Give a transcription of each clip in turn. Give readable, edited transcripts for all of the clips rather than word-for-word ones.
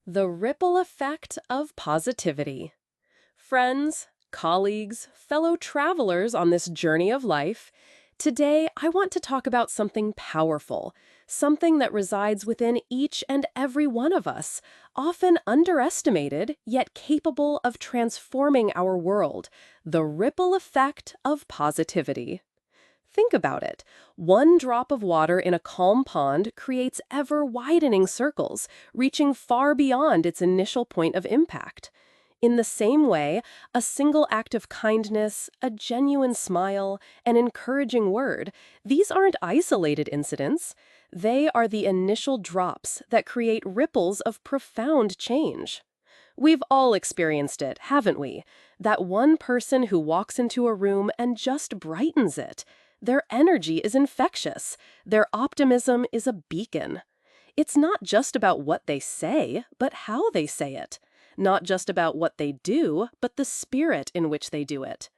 The ripple effect of positivity. Friends, colleagues, fellow travelers on this journey of life, today I want to talk about something powerful, something that resides within each and every one of us, often underestimated, yet capable of transforming our world, the ripple effect of positivity. Think about it. One drop of water in a calm pond creates ever widening circles, reaching far beyond its initial point of impact. In the same way, a single act of kindness, a genuine smile, an encouraging word, these aren't isolated incidents. They are the initial drops that create ripples of profound change. We've all experienced it, haven't we? That one person who walks into a room and just brightens it. Their energy is infectious. Their optimism is a beacon. It's not just about what they say, but how they say it. Not just about what they do, but the spirit in which they do it.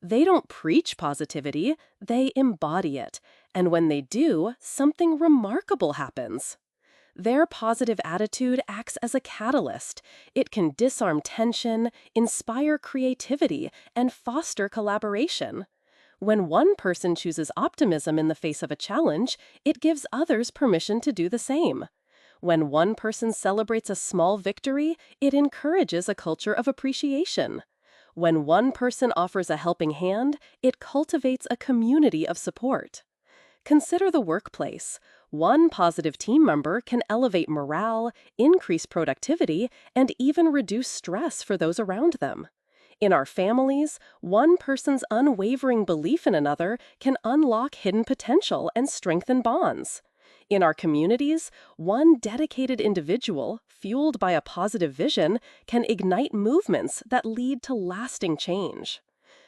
They don't preach positivity, they embody it. And when they do, something remarkable happens. Their positive attitude acts as a catalyst. It can disarm tension, inspire creativity, and foster collaboration. When one person chooses optimism in the face of a challenge, it gives others permission to do the same. When one person celebrates a small victory, it encourages a culture of appreciation. When one person offers a helping hand, it cultivates a community of support. Consider the workplace. One positive team member can elevate morale, increase productivity, and even reduce stress for those around them. In our families, one person's unwavering belief in another can unlock hidden potential and strengthen bonds. In our communities, one dedicated individual, fueled by a positive vision, can ignite movements that lead to lasting change.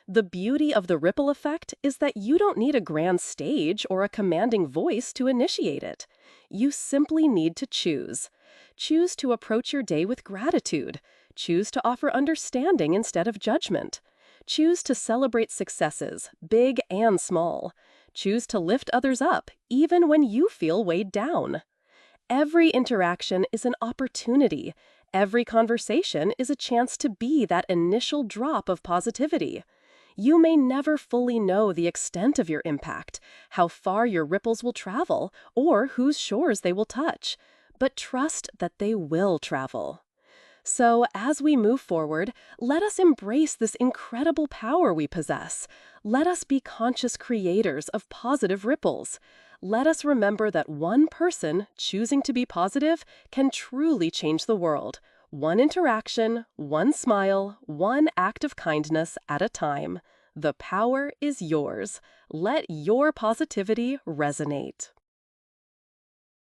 The beauty of the ripple effect is that you don't need a grand stage or a commanding voice to initiate it. You simply need to choose. Choose to approach your day with gratitude. Choose to offer understanding instead of judgment. Choose to celebrate successes, big and small. Choose to lift others up, even when you feel weighed down. Every interaction is an opportunity. Every conversation is a chance to be that initial drop of positivity. You may never fully know the extent of your impact, how far your ripples will travel, or whose shores they will touch, but trust that they will travel. So, as we move forward, let us embrace this incredible power we possess. Let us be conscious creators of positive ripples. Let us remember that one person choosing to be positive can truly change the world. One interaction, one smile, one act of kindness at a time. The power is yours. Let your positivity resonate.